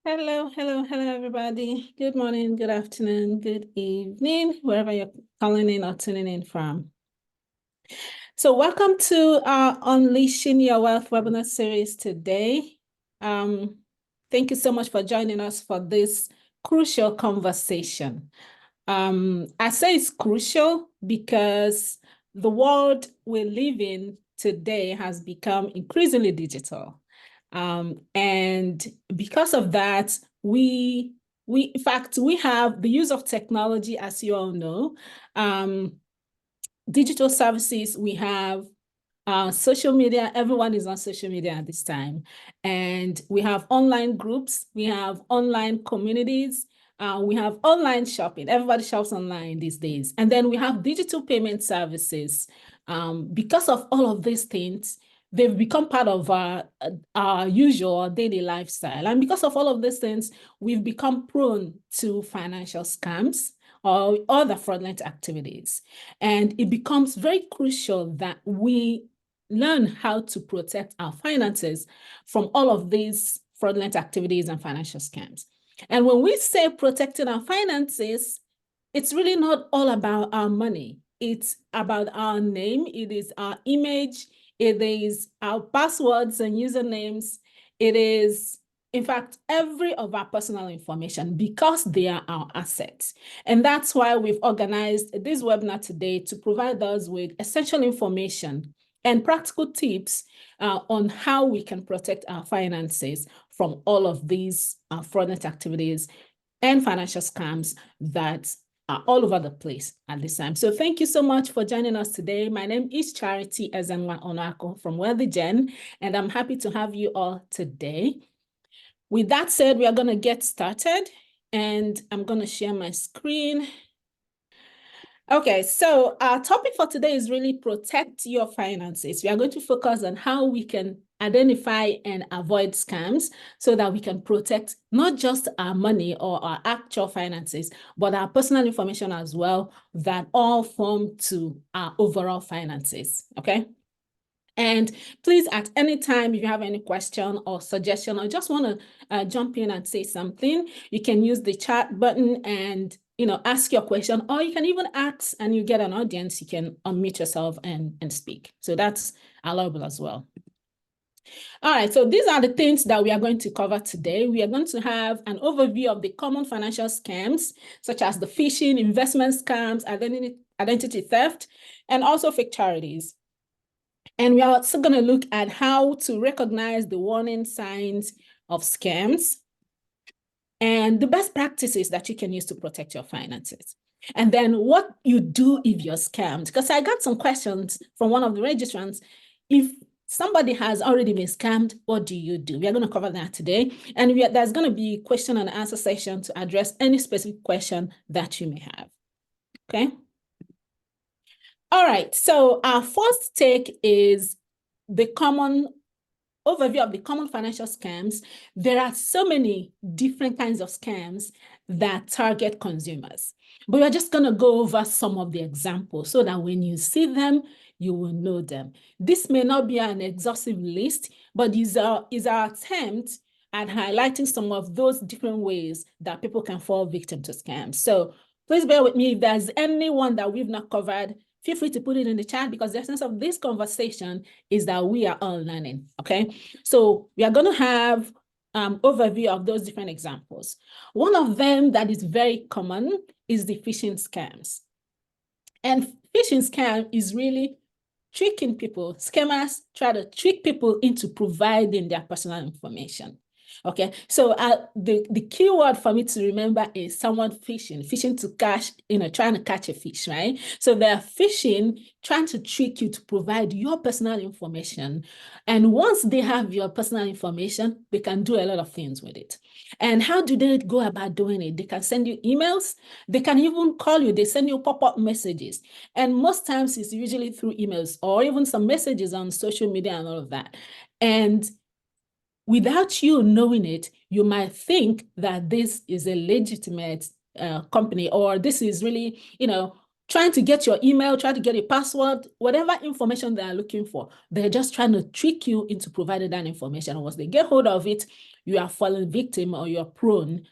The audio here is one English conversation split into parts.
Hello, everybody. Good morning, good afternoon, good evening, wherever you're calling in or tuning in from. So welcome to our Unleashing Your Wealth webinar series today. Thank you so much for joining us for this crucial conversation. I say it's crucial because the world we live in today has become increasingly digital. And because of that, in fact, we have the use of technology, as you all know, digital services, we have social media. Everyone is on social media at this time. And we have online groups, we have online communities, we have online shopping. Everybody shops online these days. And then we have digital payment services. Because of all of these things, they've become part of our usual daily lifestyle. And because of all of these things, we've become prone to financial scams or other fraudulent activities. And it becomes very crucial that we learn how to protect our finances from all of these fraudulent activities and financial scams. And when we say protecting our finances, it's really not all about our money. It's about our name. It is our image. It is our passwords and usernames. It is, in fact, every of our personal information, because they are our assets. And that's why we've organized this webinar today to provide us with essential information and practical tips on how we can protect our finances from all of these fraudulent activities and financial scams that are all over the place at this time. So thank you so much for joining us today. My name is Charity Ezenwa Onako from Wealthygen, and I'm happy to have you all today. With that said, we are going to get started, and I'm going to share my screen. Okay, so our topic for today is really protect your finances. We are going to focus on how we can identify and avoid scams so that we can protect not just our money or our actual finances, but our personal information as well, that all form to our overall finances, okay? And please, at any time, if you have any question or suggestion or just want to jump in and say something, you can use the chat button and ask your question, or you can even ask and you get an audience, you can unmute yourself and speak. So that's allowable as well. All right, so these are the things that we are going to cover today. We are going to have an overview of the common financial scams, such as the phishing, investment scams, identity theft, and also fake charities. And we are also going to look at how to recognize the warning signs of scams and the best practices that you can use to protect your finances. And then what you do if you're scammed. Because I got some questions from one of the registrants. If somebody has already been scammed, what do you do? We are going to cover that today. And there's going to be a question and answer session to address any specific question that you may have. Okay? All right, so our first take is the common overview of the common financial scams. There are so many different kinds of scams that target consumers, but we're just going to go over some of the examples so that when you see them, you will know them. This may not be an exhaustive list, but is our attempt at highlighting some of those different ways that people can fall victim to scams. So please bear with me. If there's anyone that we've not covered, feel free to put it in the chat, because the essence of this conversation is that we are all learning, okay? So we are going to have overview of those different examples. One of them that is very common is the phishing scams. And phishing scam is really tricking people. Scammers try to trick people into providing their personal information. Okay, so the key word for me to remember is someone fishing to catch, trying to catch a fish, right? So they're fishing, trying to trick you to provide your personal information. And once they have your personal information, they can do a lot of things with it. And how do they go about doing it? They can send you emails. They can even call you. They send you pop-up messages. And most times it's usually through emails or even some messages on social media and all of that. And without you knowing it, you might think that this is a legitimate company, or this is really, trying to get your email, trying to get your password, whatever information they are looking for. They're just trying to trick you into providing that information. Once they get hold of it, you are falling victim or you're prone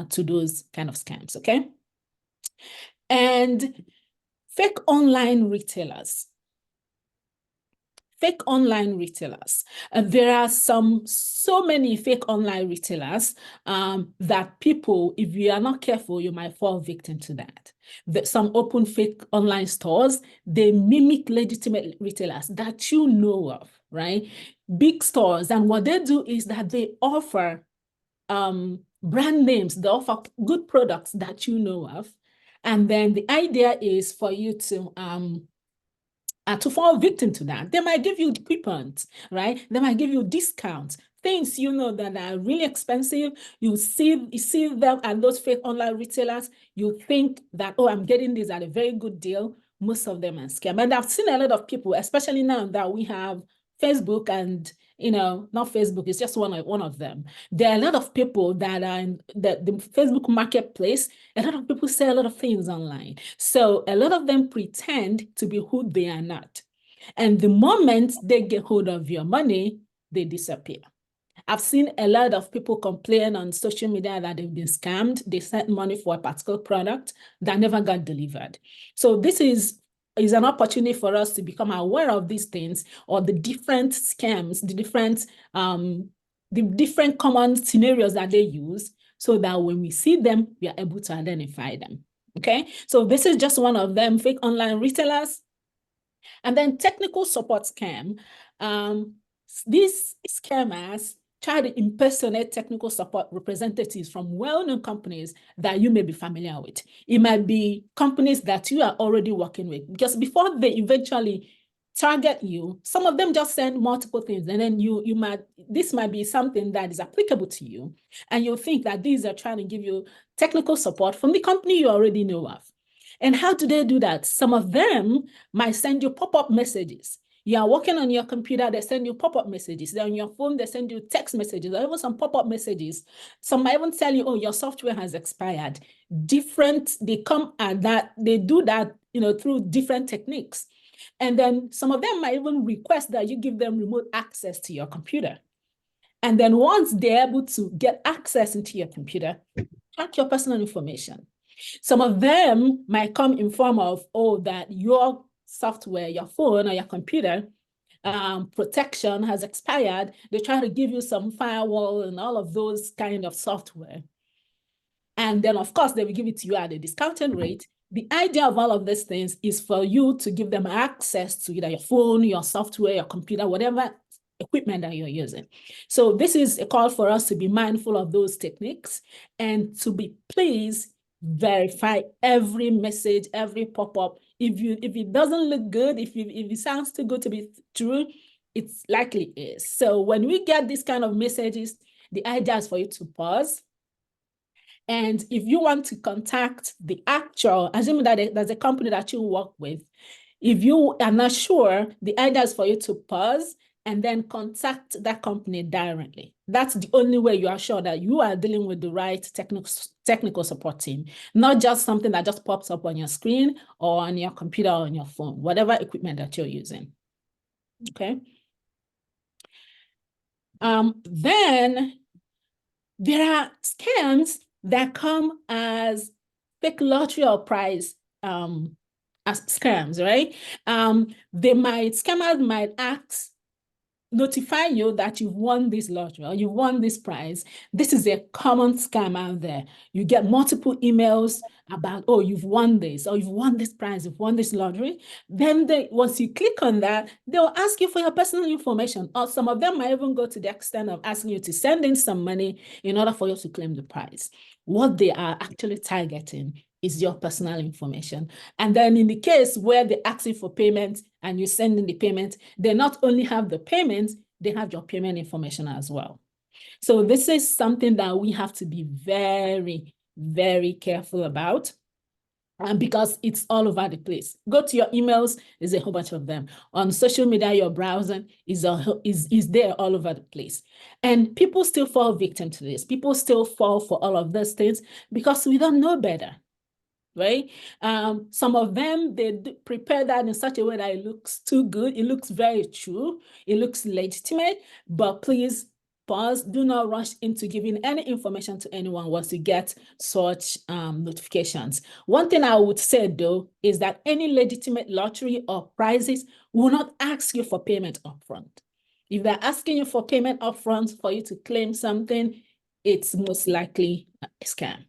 to those kind of scams, okay? And fake online retailers. Fake online retailers. There are so many fake online retailers that people, if you are not careful, you might fall victim to that. Some open fake online stores, they mimic legitimate retailers that you know of, right? Big stores, and what they do is that they offer brand names, they offer good products that you know of, and then the idea is for you to fall victim to that. They might give you coupons, right? They might give you discounts, things you know that are really expensive. You see them at those fake online retailers. You think that, oh, I'm getting this at a very good deal. Most of them are scam. And I've seen a lot of people, especially now that we have Facebook and, not Facebook, it's just one of them. There are a lot of people that are in the Facebook marketplace. A lot of people sell a lot of things online. So a lot of them pretend to be who they are not. And the moment they get hold of your money, they disappear. I've seen a lot of people complain on social media that they've been scammed. They sent money for a particular product that never got delivered. So this is an opportunity for us to become aware of these things, or the different scams, the different common scenarios that they use, so that when we see them, we are able to identify them. Okay, so this is just one of them, fake online retailers. And then technical support scam. These scammers try to impersonate technical support representatives from well-known companies that you may be familiar with. It might be companies that you are already working with, because before they eventually target you, some of them just send multiple things, and then this might be something that is applicable to you, and you'll think that these are trying to give you technical support from the company you already know of. And how do they do that? Some of them might send you pop-up messages. You are working on your computer, they send you pop-up messages. They're on your phone, they send you text messages, or even some pop-up messages. Some might even tell you, oh, your software has expired. They come at that, they do that, through different techniques. And then some of them might even request that you give them remote access to your computer. And then once they're able to get access into your computer, track your personal information. Some of them might come in form of, that your software, your phone or your computer protection has expired. They try to give you some firewall and all of those kind of software. And then, of course, they will give it to you at a discounted rate. The idea of all of these things is for you to give them access to either your phone, your software, your computer, whatever equipment that you're using. So this is a call for us to be mindful of those techniques, and to be, please verify every message, every pop-up. If it doesn't look good, if it sounds too good to be true, it's likely is. So when we get these kind of messages, the idea is for you to pause. And if you want to contact the actual, assuming that there's a company that you work with, if you are not sure, the idea is for you to pause and then contact that company directly. That's the only way you are sure that you are dealing with the right technical support team, not just something that just pops up on your screen or on your computer or on your phone, whatever equipment that you're using. Okay. Then there are scams that come as fake lottery or prize as scams, right? Scammers might notify you that you've won this lottery or you've won this prize. This is a common scam out there. You get multiple emails about, oh, you've won this, or you've won this prize, you've won this lottery. Then once you click on that, they'll ask you for your personal information, or some of them might even go to the extent of asking you to send in some money in order for you to claim the prize. What they are actually targeting is your personal information. And then in the case where they ask you for payment and you send in the payment, they not only have the payment, they have your payment information as well. So this is something that we have to be very, very careful about, because it's all over the place. Go to your emails, there's a whole bunch of them. On social media, your browsing is there all over the place. And people still fall victim to this. People still fall for all of those things because we don't know better. right? Some of them, they prepare that in such a way that it looks too good. It looks very true. It looks legitimate, but please pause. Do not rush into giving any information to anyone once you get such notifications. One thing I would say, though, is that any legitimate lottery or prizes will not ask you for payment upfront. If they're asking you for payment upfront for you to claim something, it's most likely a scam.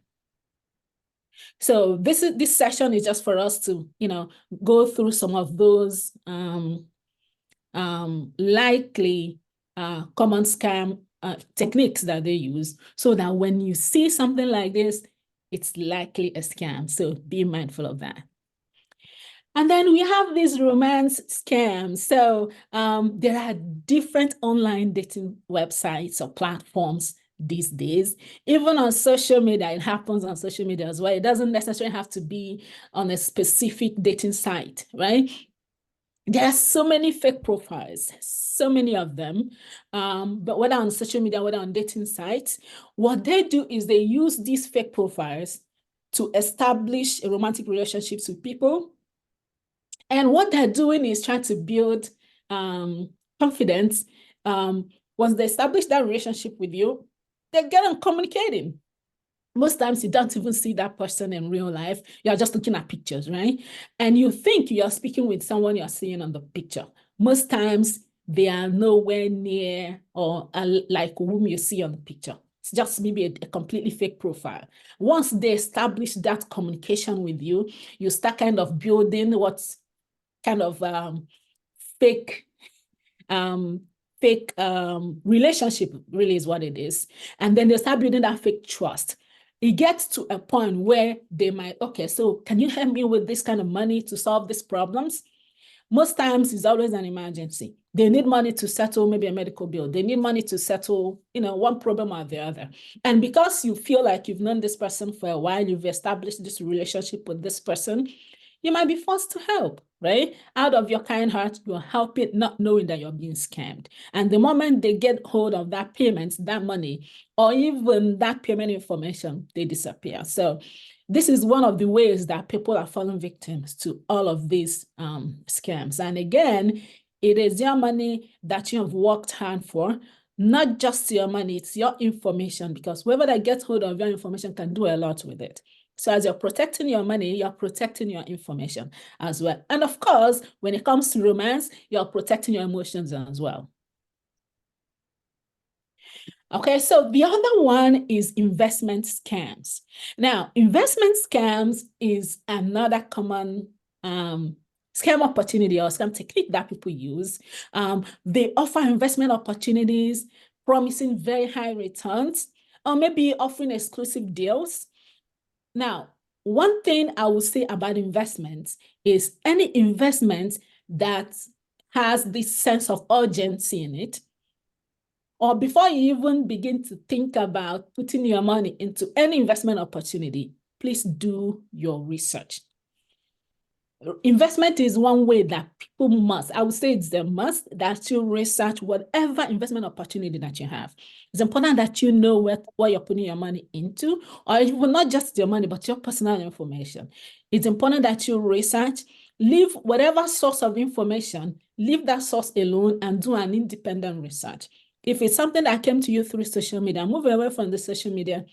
So this session is just for us to, go through some of those likely common scam techniques that they use, so that when you see something like this, it's likely a scam. So be mindful of that. And then we have these romance scams. So there are different online dating websites or platforms these days. Even on social media, it happens on social media as well. It doesn't necessarily have to be on a specific dating site, right? There are so many fake profiles, so many of them, but whether on social media, whether on dating sites, what they do is they use these fake profiles to establish romantic relationships with people. And what they're doing is trying to build confidence. Once they establish that relationship with you, they get on communicating. Most times you don't even see that person in real life. You're just looking at pictures, right? And you think you're speaking with someone you're seeing on the picture. Most times they are nowhere near or like whom you see on the picture. It's just maybe a completely fake profile. Once they establish that communication with you, you start kind of building what's kind of fake relationship, really is what it is. And then they start building that fake trust. It gets to a point where they might, okay, so can you help me with this kind of money to solve these problems? Most times it's always an emergency. They need money to settle maybe a medical bill. They need money to settle, one problem or the other. And because you feel like you've known this person for a while, you've established this relationship with this person, you might be forced to help, right? Out of your kind heart, you're helping, not knowing that you're being scammed. And the moment they get hold of that payment, that money, or even that payment information, they disappear. So this is one of the ways that people are falling victims to all of these scams. And again, it is your money that you have worked hard for, not just your money, it's your information, because whoever that gets hold of your information can do a lot with it. So as you're protecting your money, you're protecting your information as well. And of course, when it comes to romance, you're protecting your emotions as well. Okay, so the other one is investment scams. Now, investment scams is another common scam opportunity or scam technique that people use. They offer investment opportunities, promising very high returns, or maybe offering exclusive deals. Now, one thing I will say about investments is any investment that has this sense of urgency in it, or before you even begin to think about putting your money into any investment opportunity, please do your research. Investment is one way that people must, I would say it's a must, that you research whatever investment opportunity that you have. It's important that you know what you're putting your money into, or even not just your money, but your personal information. It's important that you research, leave whatever source of information, leave that source alone and do an independent research. If it's something that came to you through social media, move away from the social media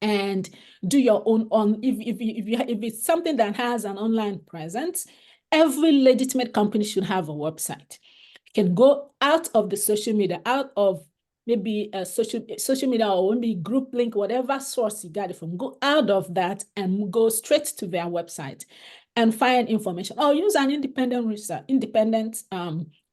and do your own if it's something that has an online presence. Every legitimate company should have a website. You can go out of the social media, out of maybe a social media or maybe group link, whatever source you got it from, go out of that and go straight to their website and find information, or use an independent research,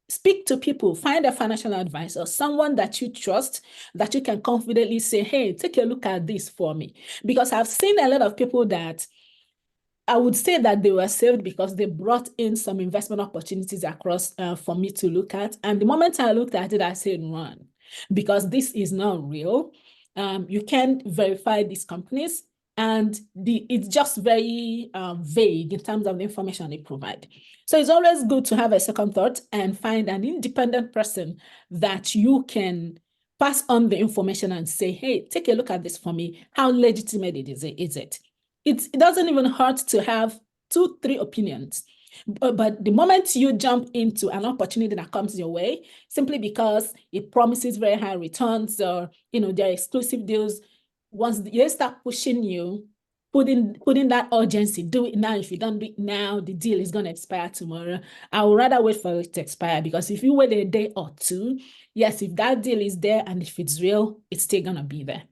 speak to people, find a financial advisor, someone that you trust, that you can confidently say, hey, take a look at this for me. Because I've seen a lot of people that I would say that they were saved because they brought in some investment opportunities across for me to look at. And the moment I looked at it, I said, run, because this is not real. You can't verify these companies. And it's just very vague in terms of the information they provide. So it's always good to have a second thought and find an independent person that you can pass on the information and say, hey, take a look at this for me. How legitimate is it? it doesn't even hurt to have 2, 3 opinions. But the moment you jump into an opportunity that comes your way, simply because it promises very high returns or, there are exclusive deals, once they start pushing you, putting that urgency, do it now. If you don't do it now, the deal is going to expire tomorrow. I would rather wait for it to expire, because if you wait a day or two, yes, if that deal is there and if it's real, it's still going to be there.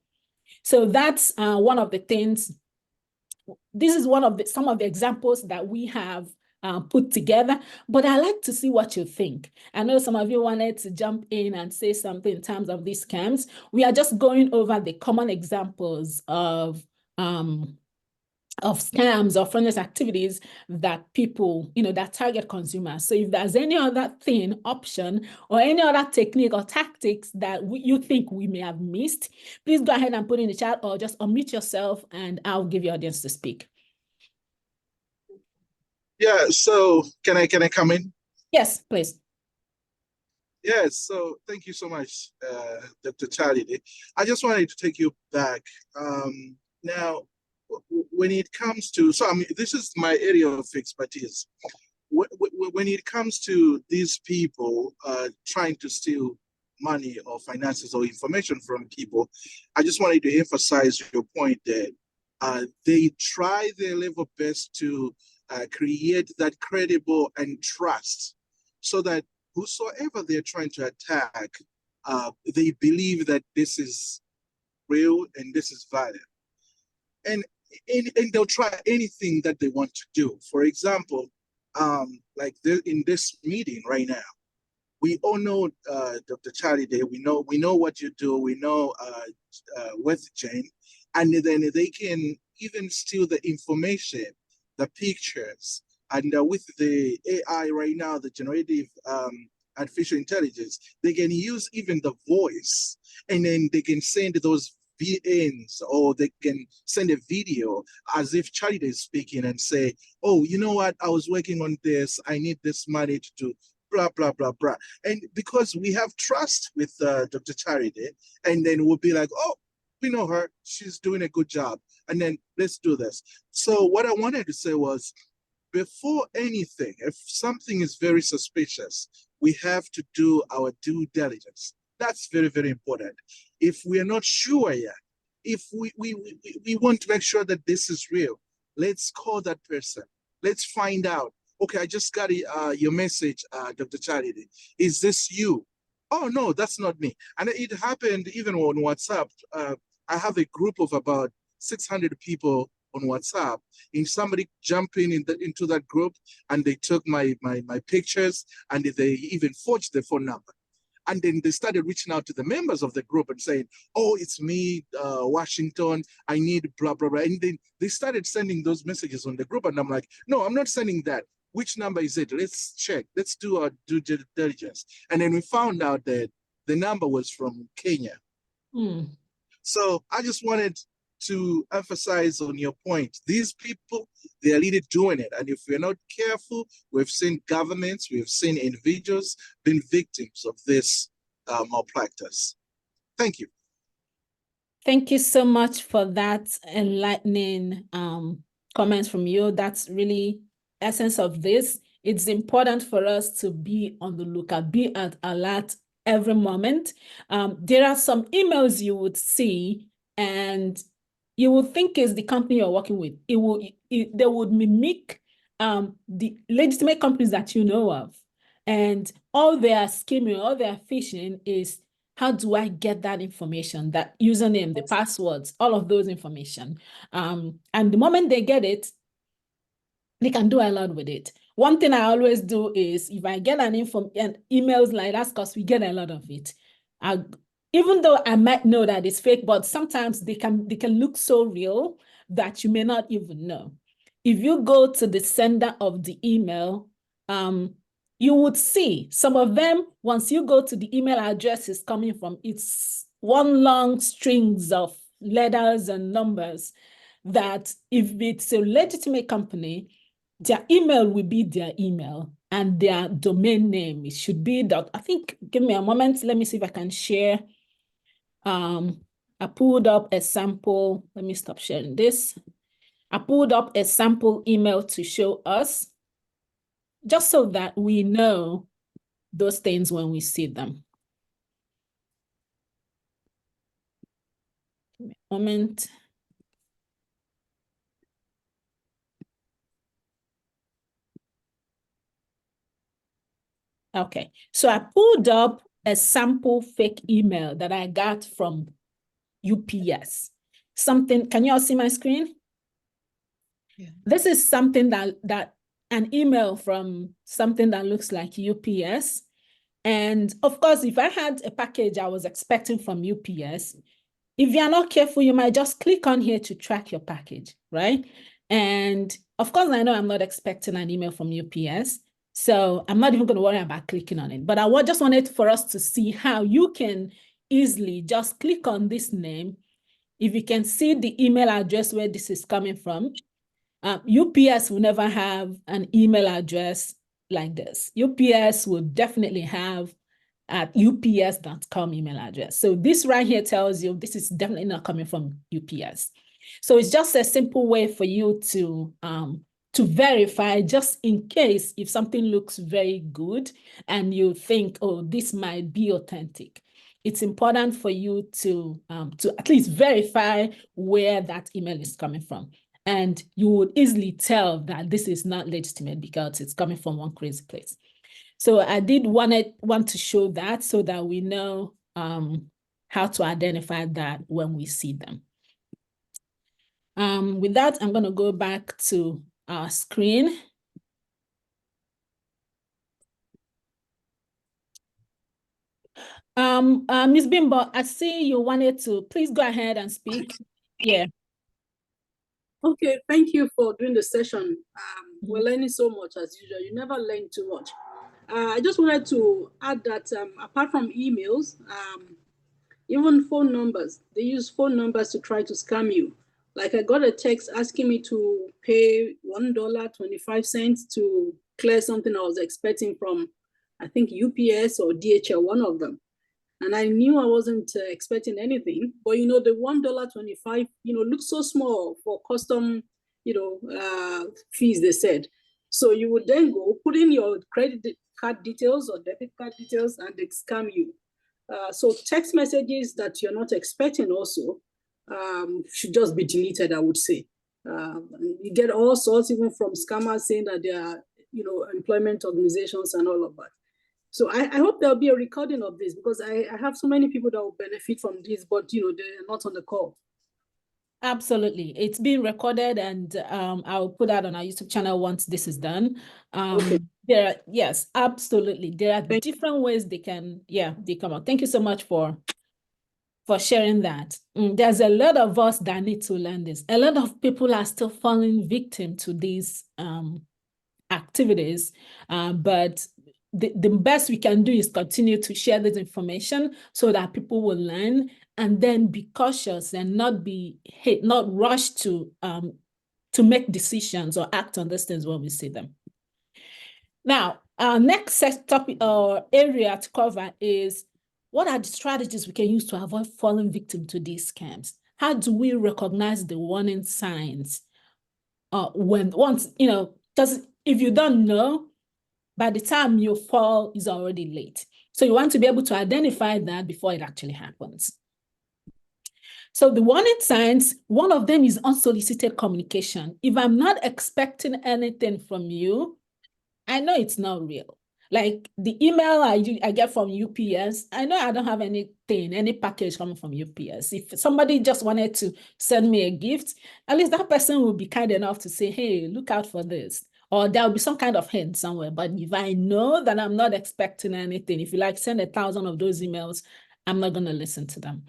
So that's one of the things. This is some of the examples that we have put together, but I like to see what you think. I know some of you wanted to jump in and say something in terms of these scams. We are just going over the common examples of scams or fraudulent activities that people, that target consumers. So if there's any other option, or any other technique or tactics that you think we may have missed, please go ahead and put in the chat, or just unmute yourself and I'll give your audience to speak. Yeah, so can I come in? Yes, please. Yes, so thank you so much, Dr. Charlie. I just wanted to take you back. Now, when it comes to, this is my area of expertise. When it comes to these people trying to steal money or finances or information from people, I just wanted to emphasize your point that they try their level best to create that credible and trust, so that whosoever they're trying to attack, they believe that this is real and this is valid. And they'll try anything that they want to do. For example, like in this meeting right now, we all know Dr. Charlie Day. We know what you do. We know Wealthygen, and then they can even steal the information, the pictures, and with the AI right now, the generative artificial intelligence, they can use even the voice, and then they can send those VNs, or they can send a video as if Charlie is speaking and say, oh, you know what, I was working on this, I need this money to do blah, blah, blah, blah. And because we have trust with Dr. Charity, and then we'll be like, oh, we know her, she's doing a good job, and then let's do this. So what I wanted to say was, before anything, if something is very suspicious, we have to do our due diligence. That's very, very important. If we are not sure yet, if we want to make sure that this is real, let's call that person. Let's find out. Okay, I just got your message, Dr. Charity. Is this you? Oh, no, that's not me. And it happened even on WhatsApp. I have a group of about 600 people on WhatsApp, and somebody jumping into that group, and they took my pictures, and they even forged the phone number. And then they started reaching out to the members of the group and saying, oh, it's me, Washington, I need blah, blah, blah. And then they started sending those messages on the group. And I'm like, no, I'm not sending that. Which number is it? Let's check. Let's do our due diligence. And then we found out that the number was from Kenya. So I just wanted to emphasize on your point. These people, they are really doing it. And if we're not careful, we've seen governments, we've seen individuals being victims of this malpractice. Thank you. Thank you so much for that enlightening comments from you. That's really essence of this. It's important for us to be on the lookout, be at alert every moment. There are some emails you would see, and you would think is the company you're working with. They would mimic the legitimate companies that you know of. And all their scheming, all their phishing is, how do I get that information, that username, the passwords, all of those information. And the moment they get it, they can do a lot with it. One thing I always do is, if I get an emails like that, because we get a lot of it, even though I might know that it's fake, but sometimes they can look so real that you may not even know. If you go to the sender of the email, you would see some of them, once you go to the email address is coming from, it's one long strings of letters and numbers, that if it's a legitimate company, their email will be their email, and their domain name, it should be that. I think, give me a moment, let me see if I can share. I pulled up a sample. Let me stop sharing this. I pulled up a sample email to show us, just so that we know those things when we see them. Give me a moment. Okay, so I pulled up a sample fake email that I got from UPS. Something, can you all see my screen? Yeah. This is something that an email from something that looks like UPS. And of course, if I had a package I was expecting from UPS, if you're not careful, you might just click on here to track your package, right? And of course, I know I'm not expecting an email from UPS, so I'm not even going to worry about clicking on it. But I just wanted for us to see how you can easily just click on this name. If you can see the email address where this is coming from, UPS will never have an email address like this. UPS will definitely have at ups.com email address. So this right here tells you this is definitely not coming from UPS. So it's just a simple way for you to verify, just in case if something looks very good and you think, oh, this might be authentic. It's important for you to at least verify where that email is coming from. And you would easily tell that this is not legitimate because it's coming from one crazy place. So I did want to show that so that we know how to identify that when we see them. With that, I'm going to go back to our screen. Ms. Bimbo, I see you wanted to, please go ahead and speak. Yeah. Okay, thank you for doing the session. We're learning so much as usual. You never learn too much. I just wanted to add that apart from emails, even phone numbers, they use phone numbers to try to scam you. Like I got a text asking me to pay $1.25 to clear something I was expecting from, I think UPS or DHL, one of them. And I knew I wasn't expecting anything, but the $1.25, looks so small for custom, fees, they said. So you would then go put in your credit card details or debit card details and they scam you. So text messages that you're not expecting also should just be deleted, I would say. You get all sorts, even from scammers saying that they are, employment organizations and all of that. So I hope there'll be a recording of this because I have so many people that will benefit from this, but they're not on the call. Absolutely. It's being recorded and I'll put that on our YouTube channel once this is done. Okay. Yes, absolutely. There are different ways they come out. Thank you so much for sharing that. There's a lot of us that need to learn this. A lot of people are still falling victim to these activities, but the best we can do is continue to share this information so that people will learn and then be cautious and not rush to make decisions or act on these things when we see them. Now, our next topic or area to cover is what are the strategies we can use to avoid falling victim to these scams? How do we recognize the warning signs because if you don't know, by the time you fall, is already late. So you want to be able to identify that before it actually happens. So the warning signs, one of them is unsolicited communication. If I'm not expecting anything from you, I know it's not real. Like the email I get from UPS, I know I don't have any package coming from UPS. If somebody just wanted to send me a gift, at least that person will be kind enough to say, hey, look out for this. Or there'll be some kind of hint somewhere. But if I know that I'm not expecting anything, if you send 1,000 of those emails, I'm not going to listen to them.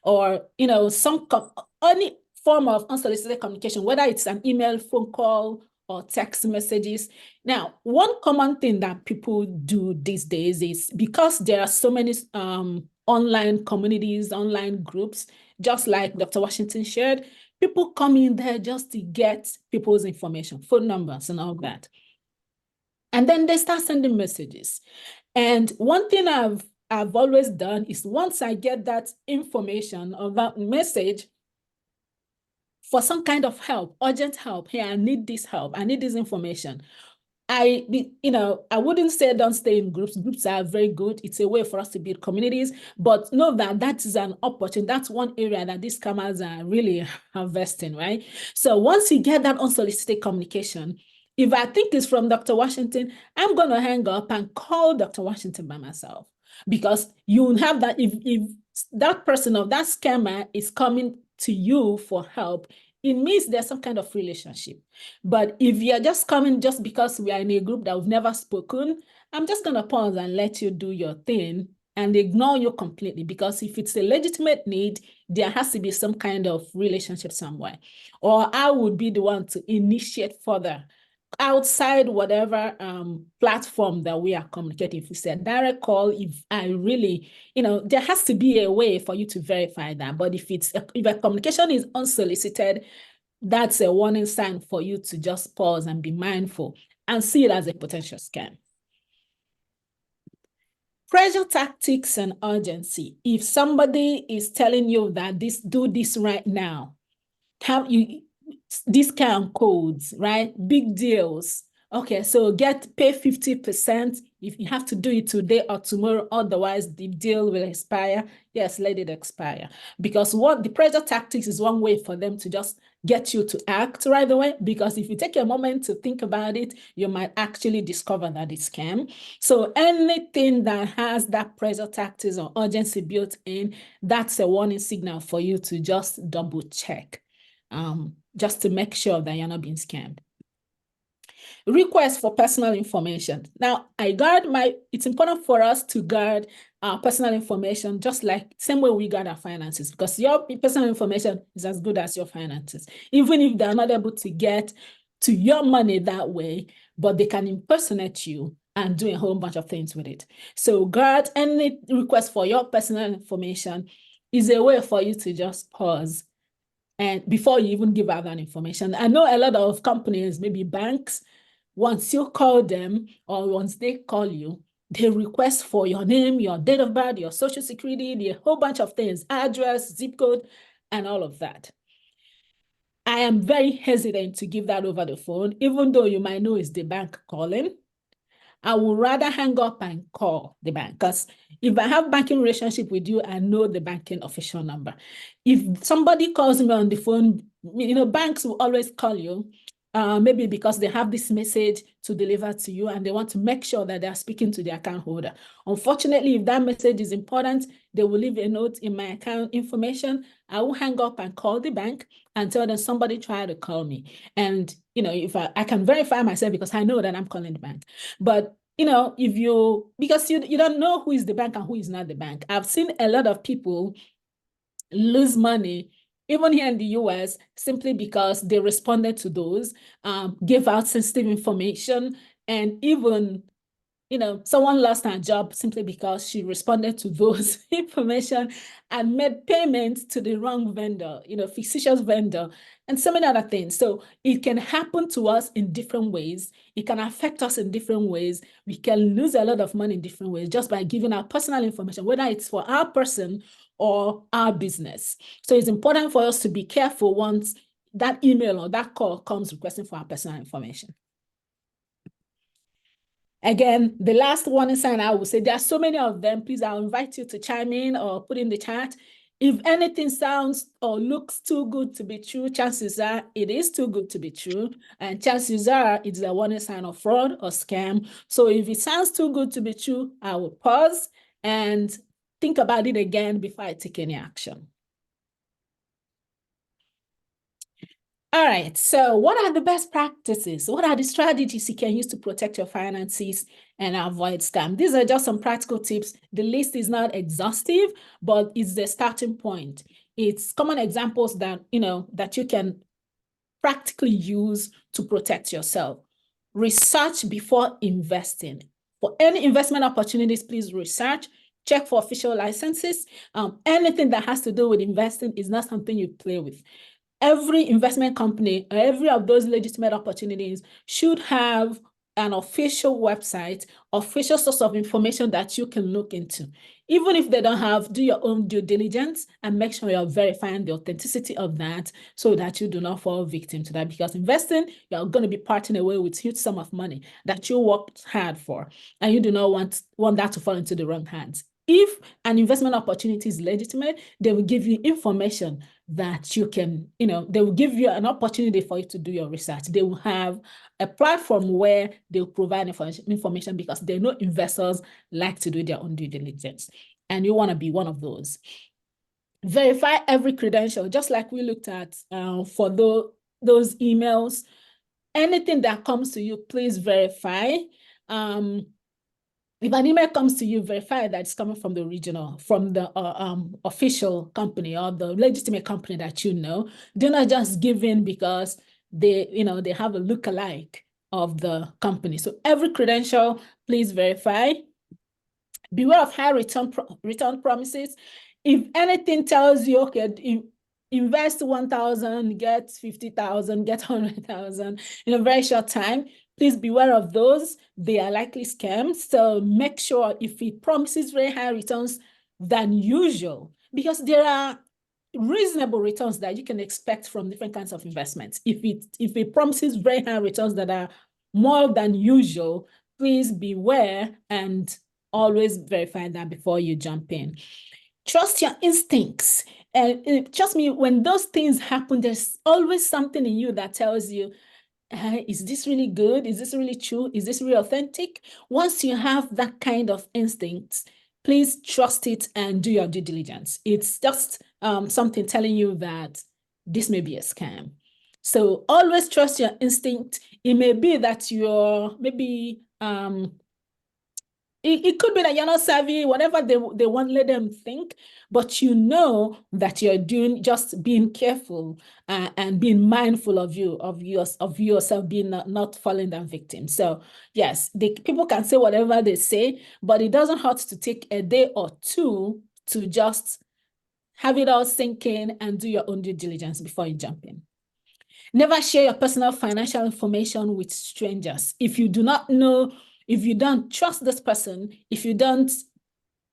Or, any form of unsolicited communication, whether it's an email, phone call, or text messages. Now, one common thing that people do these days is because there are so many online communities, online groups, just like Dr. Washington shared, people come in there just to get people's information, phone numbers and all that. And then they start sending messages. And one thing I've always done is once I get that information or that message, for some kind of help, urgent help. Hey, I need this help. I need this information. I wouldn't say don't stay in groups. Groups are very good. It's a way for us to build communities, but know that that is an opportunity. That's one area that these scammers are really harvesting, right? So once you get that unsolicited communication, if I think it's from Dr. Washington, I'm going to hang up and call Dr. Washington by myself, because you have that. If that person or that scammer is coming to you for help, it means there's some kind of relationship. But if you're just coming just because we are in a group that we've never spoken, I'm just going to pause and let you do your thing and ignore you completely, because if it's a legitimate need, there has to be some kind of relationship somewhere. Or I would be the one to initiate further outside whatever platform that we are communicating. If it's a direct call, if I really, there has to be a way for you to verify that. But if a communication is unsolicited, that's a warning sign for you to just pause and be mindful and see it as a potential scam. Pressure tactics and urgency. If somebody is telling you that do this right now, discount codes, right? Big deals. Okay, so pay 50% if you have to do it today or tomorrow, otherwise the deal will expire. Yes, let it expire. Because the pressure tactics is one way for them to just get you to act right away, because if you take a moment to think about it, you might actually discover that it's scam. So anything that has that pressure tactics or urgency built in, that's a warning signal for you to just double check. Just to make sure that you're not being scammed. Request for personal information. Now, it's important for us to guard our personal information, just like same way we guard our finances, because your personal information is as good as your finances. Even if they're not able to get to your money that way, but they can impersonate you and do a whole bunch of things with it. So guard any request for your personal information is a way for you to just pause and before you even give out that information. I know a lot of companies, maybe banks, once you call them or once they call you, they request for your name, your date of birth, your social security, the whole bunch of things, address, zip code, and all of that. I am very hesitant to give that over the phone, even though you might know it's the bank calling. I would rather hang up and call the bank, because if I have banking relationship with you, I know the banking official number. If somebody calls me on the phone, banks will always call you, maybe because they have this message to deliver to you and they want to make sure that they're speaking to the account holder. Unfortunately, if that message is important, they will leave a note in my account information. I will hang up and call the bank and tell them somebody tried to call me. And, if I can verify myself, because I know that I'm calling the bank. But, because you don't know who is the bank and who is not the bank. I've seen a lot of people lose money, even here in the US, simply because they responded to those, gave out sensitive information, and even, someone lost her job simply because she responded to those information and made payments to the wrong vendor, fictitious vendor, and so many other things. So it can happen to us in different ways. It can affect us in different ways. We can lose a lot of money in different ways just by giving our personal information, whether it's for our person or our business. So it's important for us to be careful once that email or that call comes requesting for our personal information. Again, the last warning sign I will say, there are so many of them. Please, I'll invite you to chime in or put in the chat. If anything sounds or looks too good to be true, chances are it is too good to be true. And chances are it's a warning sign of fraud or scam. So if it sounds too good to be true, I will pause and think about it again before I take any action. All right, so what are the best practices? What are the strategies you can use to protect your finances and avoid scam? These are just some practical tips. The list is not exhaustive, but it's the starting point. It's common examples that, that you can practically use to protect yourself. Research before investing. For any investment opportunities, please research. Check for official licenses. Anything that has to do with investing is not something you play with. Every investment company, every of those legitimate opportunities should have an official website, official source of information that you can look into. Even if they don't have, do your own due diligence and make sure you're verifying the authenticity of that so that you do not fall victim to that. Because investing, you're going to be parting away with huge sum of money that you worked hard for, and you do not want that to fall into the wrong hands. If an investment opportunity is legitimate, they will give you information that you can, they will give you an opportunity for you to do your research. They will have a platform where they'll provide information because they know investors like to do their own due diligence. And you want to be one of those. Verify every credential, just like we looked at for those emails. Anything that comes to you, please verify. If an email comes to you, verify that it's coming from the original, from the official company or the legitimate company that you know. Do not just give in because they have a look-alike of the company. So every credential, please verify. Beware of high return promises. If anything tells you, okay, invest 1,000, get 50,000, get 100,000 in a very short time, please beware of those. They are likely scams. So make sure if it promises very high returns than usual, because there are reasonable returns that you can expect from different kinds of investments. If it promises very high returns that are more than usual, please beware and always verify that before you jump in. Trust your instincts. And trust me, when those things happen, there's always something in you that tells you, is this really good? Is this really true? Is this really authentic? Once you have that kind of instinct, please trust it and do your due diligence. It's just something telling you that this may be a scam. So always trust your instinct. It may be that you're maybe it could be that you're not savvy, whatever they want, let them think, but you know that you're doing, just being careful and being mindful of yourself, being not falling down victim. So yes, people can say whatever they say, but it doesn't hurt to take a day or two to just have it all sink in and do your own due diligence before you jump in. Never share your personal financial information with strangers. If you do not know, if you don't trust this person, if you don't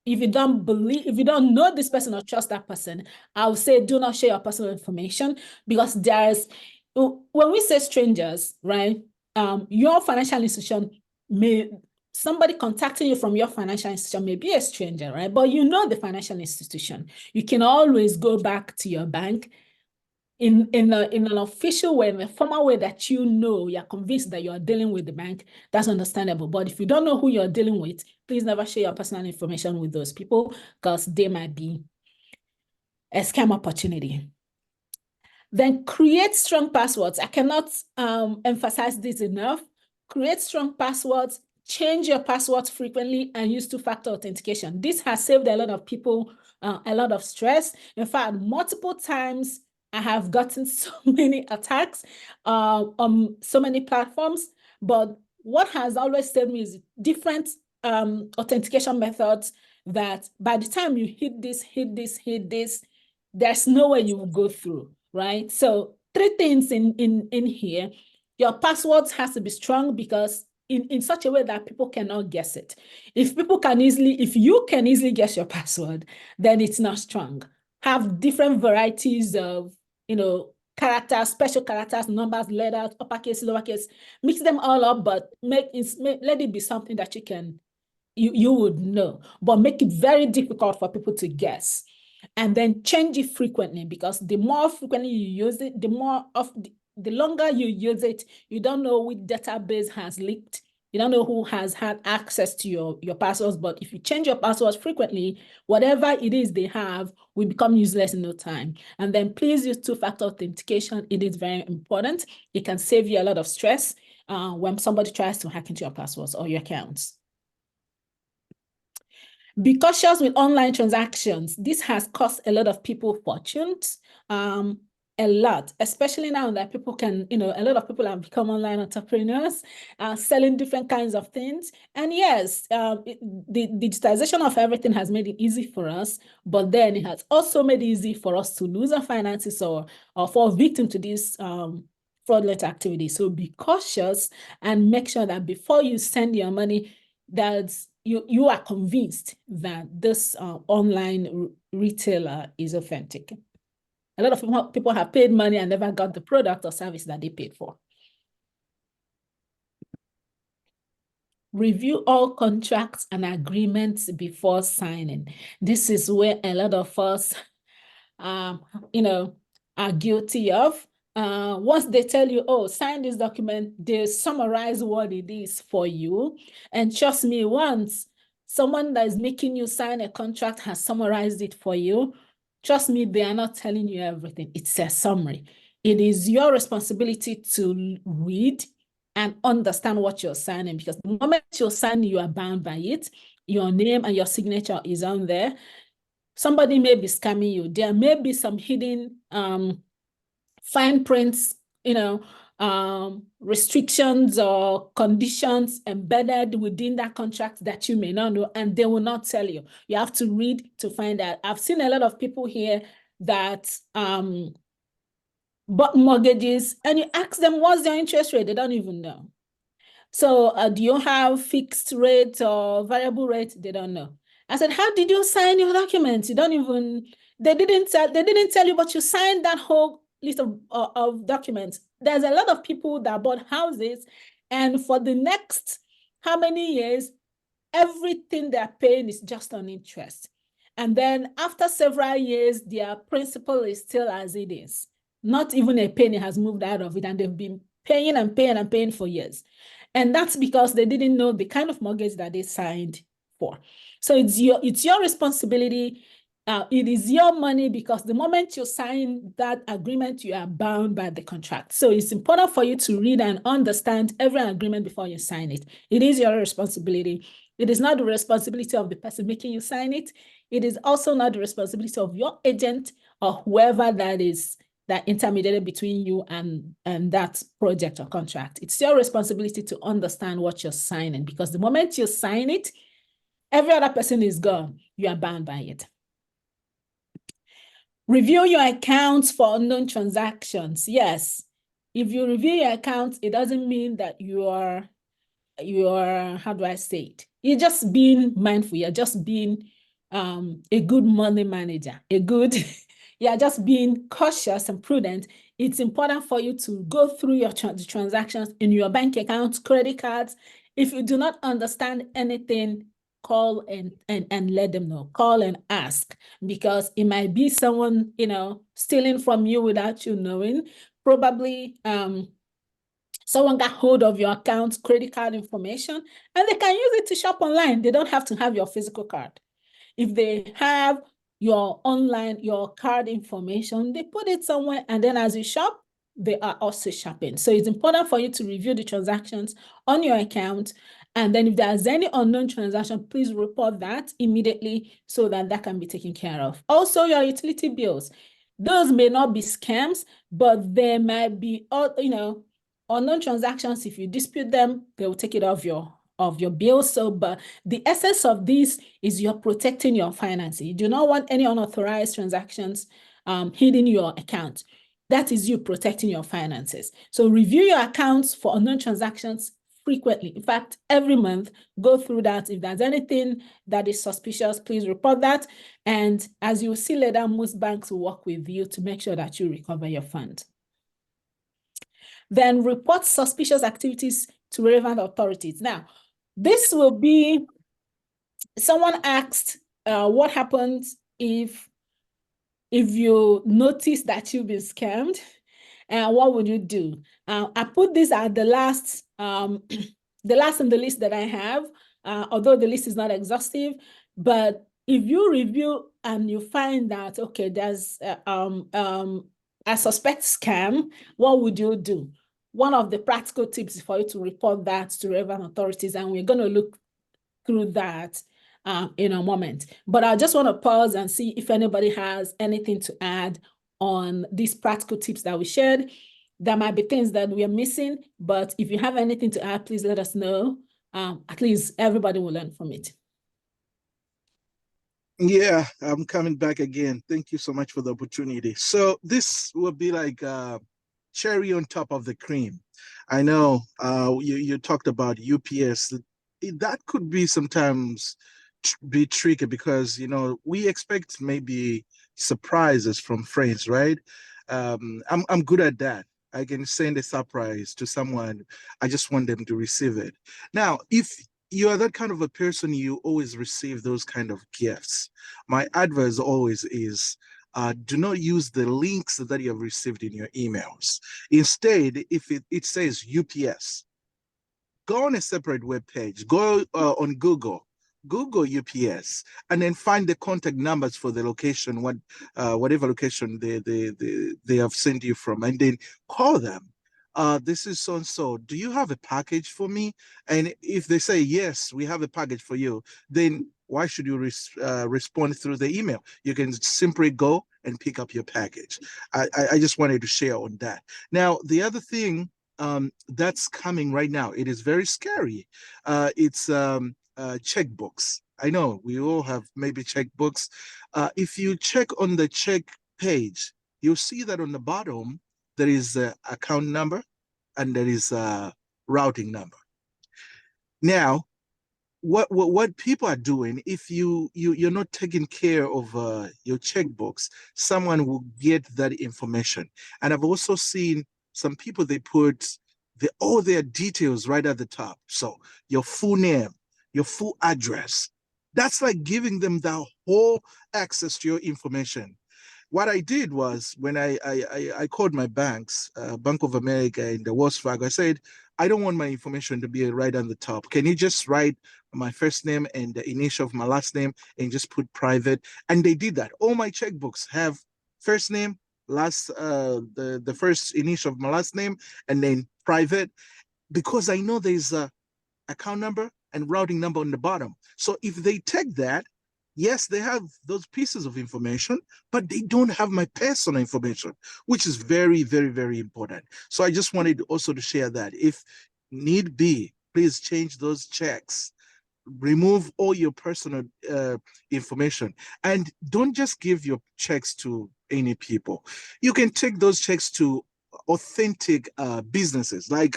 know this person or trust that person, I would say do not share your personal information, because when we say strangers, right? Your financial institution somebody contacting you from your financial institution may be a stranger, right? But you know the financial institution. You can always go back to your bank in an official way, in a formal way that you're convinced that you're dealing with the bank. That's understandable. But if you don't know who you're dealing with, please never share your personal information with those people, because they might be a scam opportunity. Then create strong passwords. I cannot emphasize this enough. Create strong passwords, change your passwords frequently, and use two-factor authentication. This has saved a lot of people a lot of stress. In fact, multiple times I have gotten so many attacks on so many platforms, but what has always saved me is different authentication methods that by the time you hit this, there's no way you will go through, right? So 3 things in here. Your passwords has to be strong, because in such a way that people cannot guess it. If you can easily guess your password, then it's not strong. Have different varieties of characters, special characters, numbers, letters, uppercase, lowercase, mix them all up, but let it be something that you would know, but make it very difficult for people to guess. And then change it frequently, because the more frequently you use it, the longer you use it. You don't know which database has leaked. You don't know who has had access to your passwords, but if you change your passwords frequently, whatever it is they have will become useless in no time. And then please use two-factor authentication. It is very important. It can save you a lot of stress when somebody tries to hack into your passwords or your accounts. Be cautious with online transactions. This has cost a lot of people fortunes. A lot, especially now that people can, a lot of people have become online entrepreneurs, selling different kinds of things. And yes, the digitization of everything has made it easy for us, but then it has also made it easy for us to lose our finances or fall victim to these fraudulent activity. So be cautious and make sure that before you send your money, that you are convinced that this online retailer is authentic. A lot of people have paid money and never got the product or service that they paid for. Review all contracts and agreements before signing. This is where a lot of us, are guilty of. Once they tell you, oh, sign this document, they summarize what it is for you. And trust me, once someone that is making you sign a contract has summarized it for you, trust me, they are not telling you everything. It's a summary. It is your responsibility to read and understand what you're signing, because the moment you're signing, you are bound by it. Your name and your signature is on there. Somebody may be scamming you. There may be some hidden fine prints, restrictions or conditions embedded within that contract that you may not know, and they will not tell you. You have to read to find out. I've seen a lot of people here that bought mortgages, and you ask them, what's their interest rate? They don't even know. So do you have fixed rate or variable rate? They don't know. I said, how did you sign your documents? You don't even, they didn't tell you, but you signed that whole list of documents. There's a lot of people that bought houses, and for the next how many years, everything they're paying is just on interest. And then after several years, their principal is still as it is. Not even a penny has moved out of it, and they've been paying and paying and paying for years. And that's because they didn't know the kind of mortgage that they signed for. So it's your responsibility. It is your money, because the moment you sign that agreement, you are bound by the contract. So it's important for you to read and understand every agreement before you sign it. It is your responsibility. It is not the responsibility of the person making you sign it. It is also not the responsibility of your agent or whoever that is, that intermediary between you and that project or contract. It's your responsibility to understand what you're signing, because the moment you sign it, every other person is gone. You are bound by it. Review your accounts for unknown transactions. Yes, if you review your accounts, it doesn't mean that you are, how do I say it? You're just being mindful. You're just being a good money manager, you're just being cautious and prudent. It's important for you to go through your transactions in your bank accounts, credit cards. If you do not understand anything, call and let them know. Call and ask, because it might be someone, stealing from you without you knowing. Probably someone got hold of your account, credit card information, and they can use it to shop online. They don't have to have your physical card. If they have your card information, they put it somewhere, and then as you shop, they are also shopping. So it's important for you to review the transactions on your account. And then if there's any unknown transaction, please report that immediately so that can be taken care of. Also, your utility bills. Those may not be scams, but there might be, unknown transactions. If you dispute them, they will take it off your bill. So, but the essence of this is you're protecting your finances. You do not want any unauthorized transactions hitting your account. That is you protecting your finances. So review your accounts for unknown transactions frequently. In fact, every month, go through that. If there's anything that is suspicious, please report that. And as you'll see later, most banks will work with you to make sure that you recover your fund. Then report suspicious activities to relevant authorities. Now, this will be, someone asked, what happens if you notice that you've been scammed, and what would you do? I put this at the last on the list that I have, although the list is not exhaustive. But if you review and you find that, okay, there's a suspect scam, what would you do? One of the practical tips is for you to report that to relevant authorities, and we're going to look through that in a moment. But I just want to pause and see if anybody has anything to add on these practical tips that we shared. There might be things that we are missing, but if you have anything to add, please let us know. At least everybody will learn from it. Yeah, I'm coming back again. Thank you so much for the opportunity. So this will be like cherry on top of the cream. I know you talked about UPS. That could be sometimes be tricky because, you know, we expect maybe surprises from friends, right? I'm good at that. I can send a surprise to someone. I just want them to receive it. Now, if you are that kind of a person, you always receive those kind of gifts. My advice always is do not use the links that you have received in your emails. Instead, if it says UPS, go on a separate web page, go on Google UPS, and then find the contact numbers for the location, whatever location they have sent you from, and then call them. This is so and so. Do you have a package for me? And if they say yes, we have a package for you, then why should you respond through the email? You can simply go and pick up your package. I just wanted to share on that. Now, the other thing that's coming right now, it is very scary. It's checkbooks. I know we all have maybe checkbooks. If you check on the check page, you'll see that on the bottom there is an account number and there is a routing number. Now, what people are doing, if you're not taking care of your checkbooks, someone will get that information. And I've also seen some people, they put all their details right at the top. So your full name, your full address. That's like giving them the whole access to your information. What I did was when I called my banks, Bank of America and the Wells Fargo, I said, I don't want my information to be right on the top. Can you just write my first name and the initial of my last name and just put private? And they did that. All my checkbooks have first name, the first initial of my last name, and then private, because I know there's a account number and routing number on the bottom. So if they take that, yes, they have those pieces of information, but they don't have my personal information, which is very, very, very important. So I just wanted also to share that. If need be, please change those checks. Remove all your personal information, and don't just give your checks to any people. You can take those checks to authentic businesses, like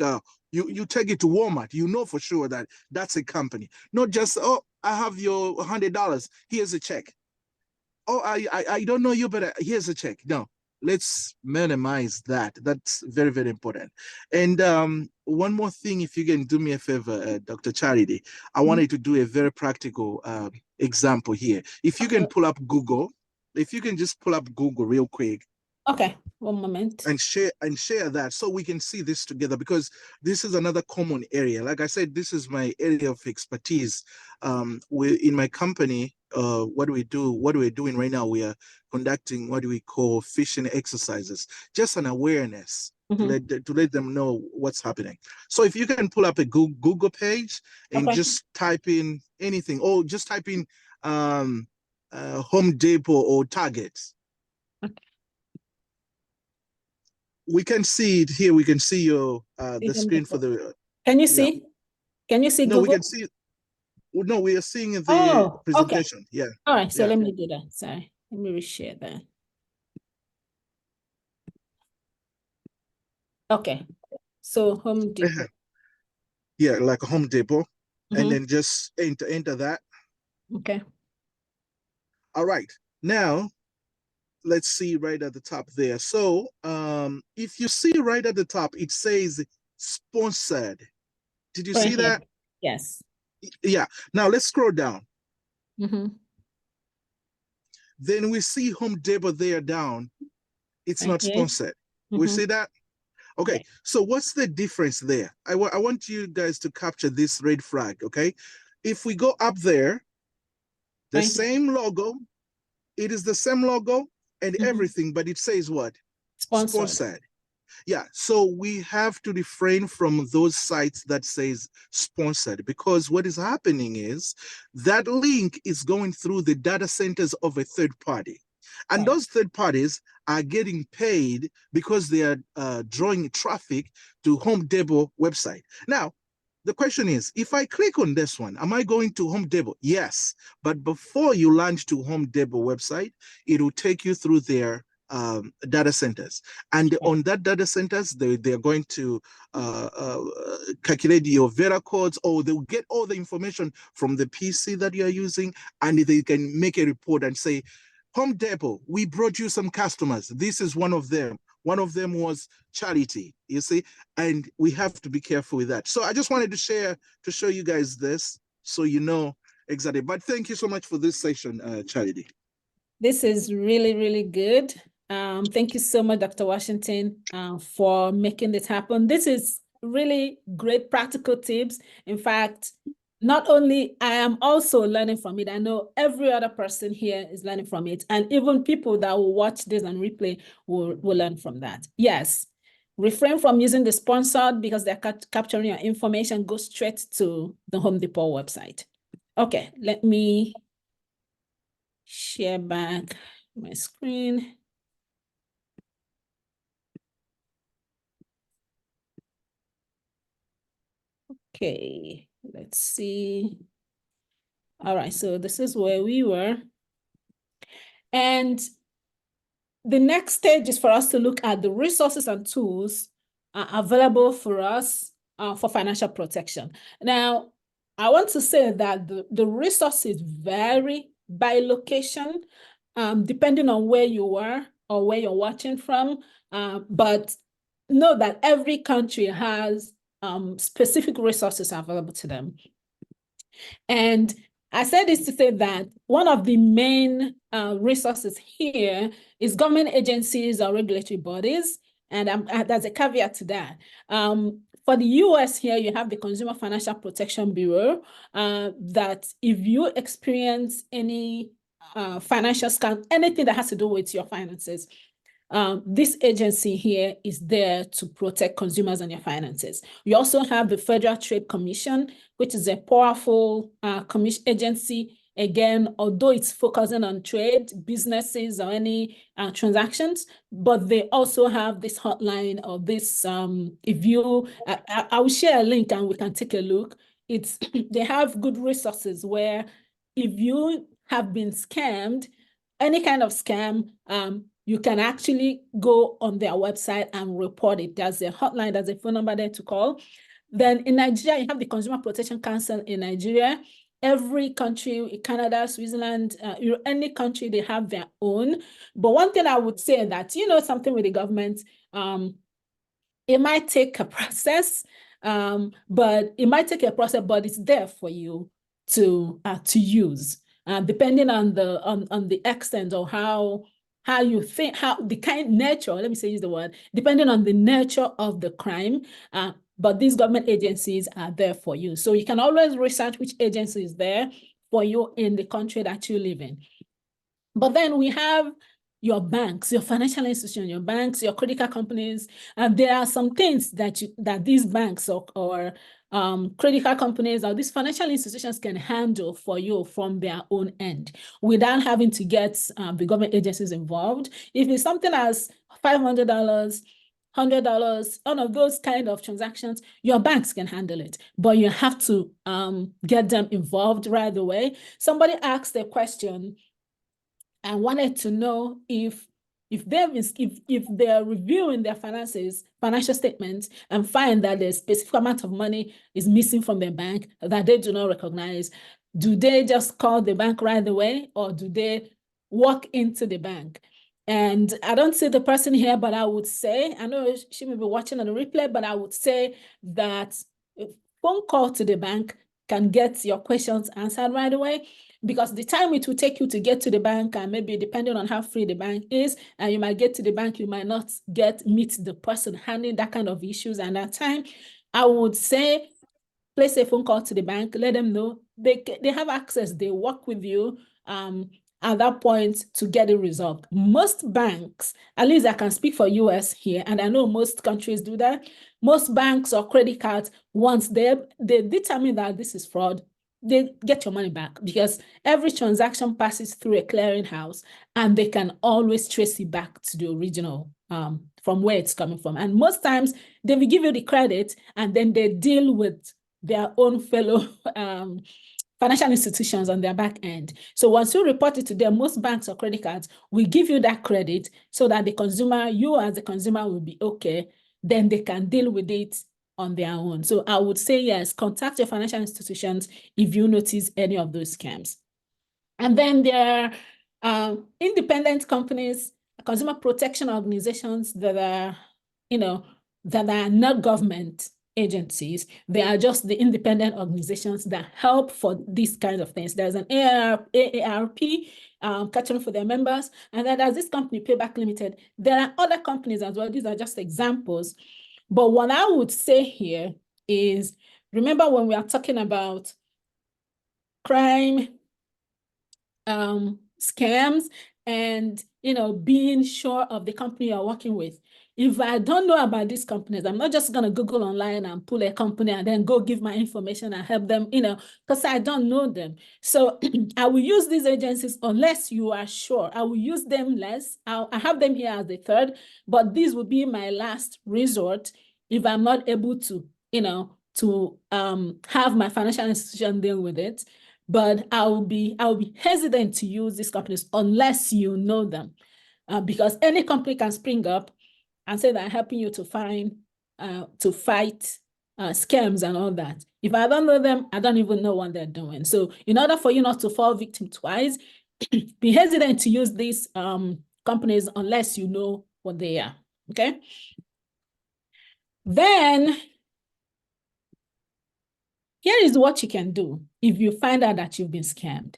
you take it to Walmart. You know for sure that that's a company, not just, oh, I have your $100. Here's a check. Oh, I don't know you, but here's a check. No, let's minimize that. That's very, very important. And one more thing, if you can do me a favor, Dr. Charity, I wanted to do a very practical example here. If you can pull up Google, if you can just pull up Google real quick. Okay, one moment. And share that so we can see this together, because this is another common area. Like I said, this is my area of expertise. In my company, what we're doing right now, we are conducting what we call phishing exercises, just an awareness to let them know what's happening. So if you can pull up a Google page and just type in anything, or just type in Home Depot or Target. We can see it here. We can see your the screen for the. Can you see? Yeah. Can you see? No, Google? we can see. No, we are seeing the presentation. Okay. Yeah. All right. So let me do that. Sorry. Let me reshare that. Okay. So Home Depot. Yeah, like a Home Depot, and then just enter that. Okay. All right. Now, let's see right at the top there. So if you see right at the top, it says sponsored. Did you see that? Yes. Yeah. Now let's scroll down. Then we see Home Depot there down. It's not sponsored. We see that? Okay. So what's the difference there? I want you guys to capture this red flag, okay? If we go up there, the same logo, it is the same logo and everything, but it says what? Sponsored. Yeah, so we have to refrain from those sites that says sponsored, because what is happening is that link is going through the data centers of a third party. And those third parties are getting paid because they are drawing traffic to Home Depot website. Now, the question is, if I click on this one, am I going to Home Depot? Yes, but before you launch to Home Depot website, it will take you through their data centers, and on that data centers, they're going to calculate your Vera codes, or they'll get all the information from the PC that you're using, and they can make a report and say, Home Depot, we brought you some customers. This is one of them. One of them was Charity, you see, and we have to be careful with that. So I just wanted to show you guys this so you know exactly. But thank you so much for this session, Charity. This is really, really good. Thank you so much, Dr. Washington, for making this happen. This is really great practical tips. In fact, not only I am also learning from it, I know every other person here is learning from it. And even people that will watch this and replay will learn from that. Yes, refrain from using the sponsored because they're capturing your information. Go straight to the Home Depot website. Okay, let me share back my screen. Okay, let's see. All right, so this is where we were. And the next stage is for us to look at the resources and tools available for us for financial protection. Now, I want to say that the resources vary by location, depending on where you are or where you're watching from. But know that every country has specific resources available to them. And I said this to say that one of the main resources here is government agencies or regulatory bodies. And there's a caveat to that. For the US here, you have the Consumer Financial Protection Bureau that if you experience any financial scam, anything that has to do with your finances, this agency here is there to protect consumers and their finances. We also have the Federal Trade Commission, which is a powerful agency. Again, although it's focusing on trade, businesses, or any transactions, but they also have this hotline or this, if you, I will share a link and we can take a look. They have good resources where if you have been scammed, any kind of scam, you can actually go on their website and report it. There's a hotline, there's a phone number there to call. Then in Nigeria, you have the Consumer Protection Council in Nigeria. Every country, Canada, Switzerland, any country, they have their own. But one thing I would say that, something with the government, it might take a process, but it's there for you to use, depending on the extent or how you think, depending on the nature of the crime, but these government agencies are there for you. So you can always research which agency is there for you in the country that you live in. But then we have your banks, your financial institutions, your banks, your credit card companies, and there are some things that these banks or credit card companies or these financial institutions can handle for you from their own end without having to get the government agencies involved. If it's something as $500, $100, all of those kind of transactions, your banks can handle it, but you have to get them involved right away. Somebody asked a question and wanted to know if they're reviewing their financial statements and find that a specific amount of money is missing from their bank that they do not recognize, do they just call the bank right away or do they walk into the bank? And I don't see the person here, but I would say, I know she may be watching on the replay, but I would say that a phone call to the bank can get your questions answered right away, because the time it will take you to get to the bank, and maybe depending on how free the bank is, and you might get to the bank, you might not meet the person handling that kind of issues. And that time, I would say, place a phone call to the bank, let them know they have access, they work with you at that point to get it resolved. Most banks, at least I can speak for US here, and I know most countries do that. Most banks or credit cards, once they determine that this is fraud, they get your money back, because every transaction passes through a clearinghouse and they can always trace it back to the original from where it's coming from. And most times they will give you the credit and then they deal with their own fellow financial institutions on their back end. So once you report it to them, most banks or credit cards will give you that credit so that the consumer, you as the consumer, will be okay. Then they can deal with it on their own. So I would say, yes, contact your financial institutions if you notice any of those scams. And then there are independent companies, consumer protection organizations that are, that are not government agencies. They are just the independent organizations that help for these kinds of things. There's an AARP catering for their members, and then there's this company, Payback Limited. There are other companies as well. These are just examples. But what I would say here is, remember when we are talking about crime, scams, and being sure of the company you're working with. If I don't know about these companies, I'm not just going to Google online and pull a company and then go give my information and help them, because I don't know them. So I will use these agencies unless you are sure. I will use them less. I have them here as the third, but this will be my last resort if I'm not able to, have my financial institution deal with it. But I will be hesitant to use these companies unless you know them, because any company can spring up and say they're helping you to fight scams and all that. If I don't know them, I don't even know what they're doing. So in order for you not to fall victim twice, be hesitant to use these companies unless you know what they are. Okay. Then here is what you can do if you find out that you've been scammed.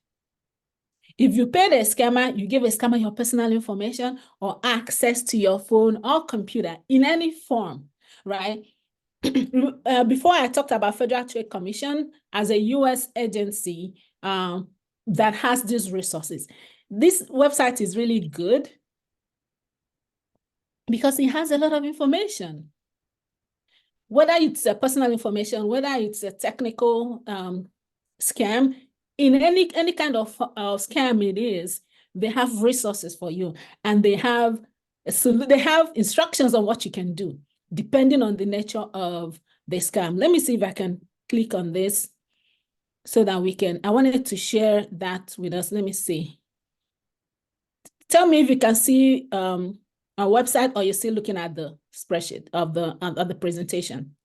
If you pay the scammer, you give a scammer your personal information or access to your phone or computer in any form, right? Before I talked about Federal Trade Commission as a U.S. agency that has these resources. This website is really good because it has a lot of information. Whether it's a personal information, whether it's a technical scam, in any kind of scam it is, they have resources for you, and they have instructions on what you can do depending on the nature of the scam. Let me see if I can click on this so that we can. I wanted to share that with us. Let me see. Tell me if you can see our website, or you're still looking at the spreadsheet of the presentation.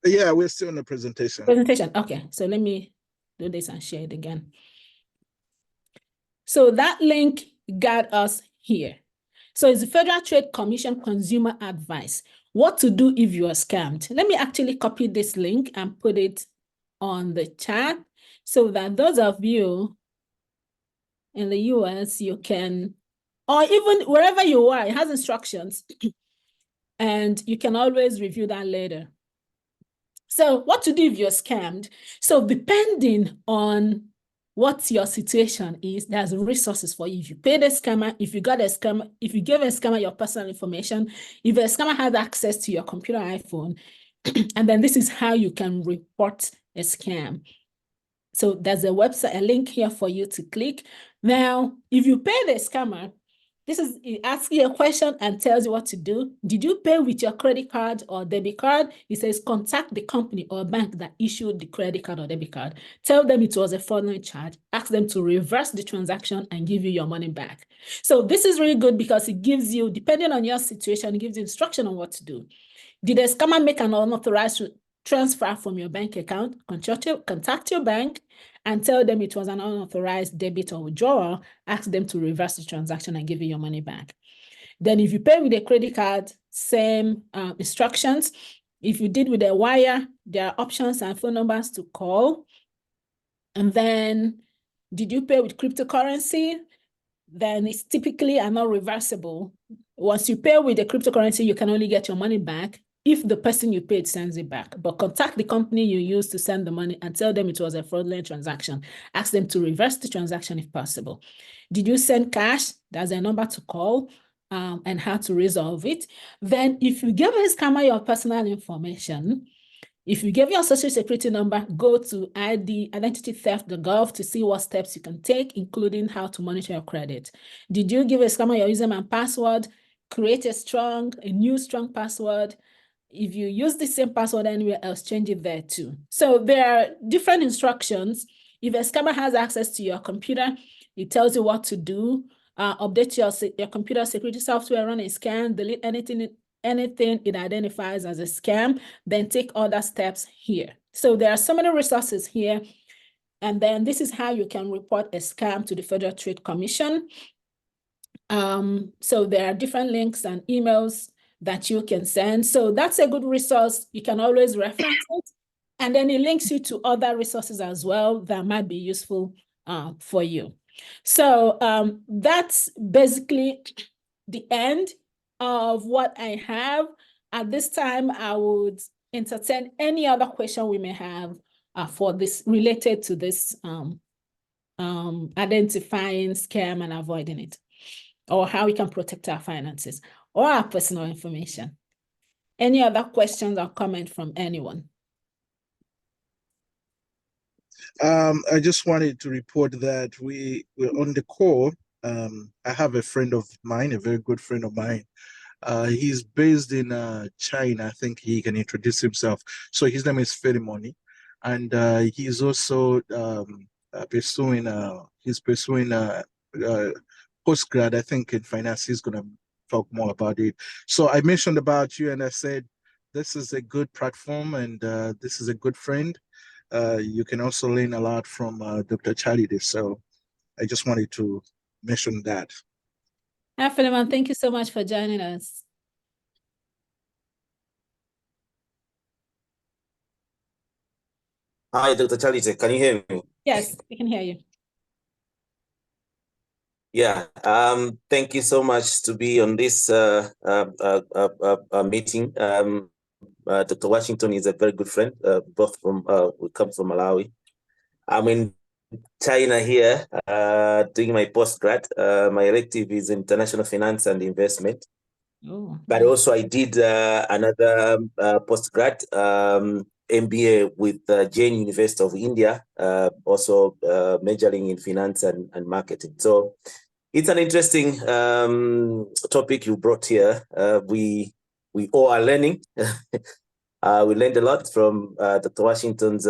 Yeah, we're still in the presentation. Okay, so let me do this and share it again. So that link got us here. So it's the Federal Trade Commission Consumer Advice. What to do if you are scammed. Let me actually copy this link and put it on the chat so that those of you in the US, you can, or even wherever you are, it has instructions and you can always review that later. So what to do if you're scammed? So depending on what your situation is, there's resources for you. If you pay the scammer, if you got a scammer, if you give a scammer your personal information, if a scammer has access to your computer, iPhone, and then this is how you can report a scam. So there's a website, a link here for you to click. Now, if you pay the scammer, it asks you a question and tells you what to do. Did you pay with your credit card or debit card? It says contact the company or bank that issued the credit card or debit card. Tell them it was a fraudulent charge. Ask them to reverse the transaction and give you your money back. So this is really good because it gives you, depending on your situation, it gives you instruction on what to do. Did a scammer make an unauthorized transfer from your bank account? Contact your bank and tell them it was an unauthorized debit or withdrawal. Ask them to reverse the transaction and give you your money back. Then if you pay with a credit card, same instructions. If you did with a wire, there are options and phone numbers to call. And then, did you pay with cryptocurrency? Then it's typically not reversible. Once you pay with the cryptocurrency, you can only get your money back if the person you paid sends it back. But contact the company you used to send the money and tell them it was a fraudulent transaction. Ask them to reverse the transaction if possible. Did you send cash? There's a number to call and how to resolve it. Then if you give a scammer your personal information, if you give your social security number, go to identitytheft.gov to see what steps you can take, including how to monitor your credit. Did you give a scammer your username and password? Create a new strong password. if you use the same password anywhere else, change it there too. So there are different instructions. If a scammer has access to your computer, it tells you what to do. Update your computer security software, run a scan, delete anything it identifies as a scam, then take other steps here. So there are so many resources here. And then this is how you can report a scam to the Federal Trade Commission. So there are different links and emails that you can send. So that's a good resource. You can always reference it. And then it links you to other resources as well that might be useful for you. So that's basically the end of what I have. At this time, I would entertain any other question we may have for this related to this identifying scam and avoiding it, or how we can protect our finances or our personal information. Any other questions or comment from anyone? I just wanted to report that we're on the call. I have a friend of mine, a very good friend of mine. He's based in China. I think he can introduce himself. So his name is Felimoni, and he's also pursuing postgrad, I think, in finance. He's going to talk more about it. So I mentioned about you, and I said this is a good platform, and this is a good friend. You can also learn a lot from Dr. Charlie. So I just wanted to mention that. Hi, Philemon. Thank you so much for joining us. Hi, Dr. Charlie. Can you hear me? Yes, we can hear you. Yeah. Thank you so much to be on this meeting. Dr. Washington is a very good friend. Both from we come from Malawi. I'm in China here, doing my postgrad. My elective is international finance and investment. Oh, but nice. also I did another postgrad MBA with Jain University of India, also majoring in finance and marketing. So it's an interesting topic you brought here. We all are learning. We learned a lot from Dr. Washington's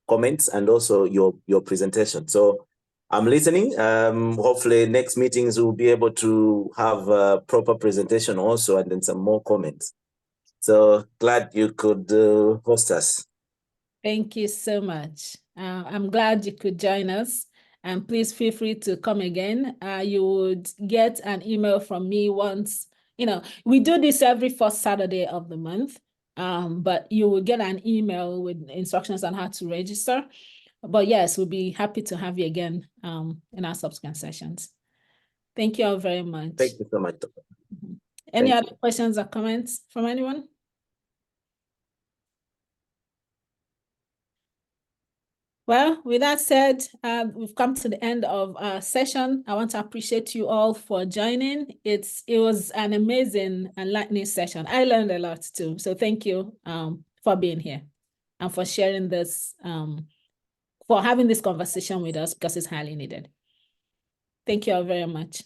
comments and also your presentation. So I'm listening. Hopefully next meetings we'll be able to have a proper presentation also and then some more comments. So glad you could host us. Thank you so much. I'm glad you could join us. And please feel free to come again. You would get an email from me once, we do this every first Saturday of the month, but you will get an email with instructions on how to register. But yes, we'll be happy to have you again in our subsequent sessions. Thank you all very much. Thank you so much, Dr. Any other questions or comments from anyone? Well, with that said, we've come to the end of our session. I want to appreciate you all for joining. It was an amazing and enlightening session. I learned a lot too. So thank you for being here and for sharing this, for having this conversation with us, because it's highly needed. Thank you all very much.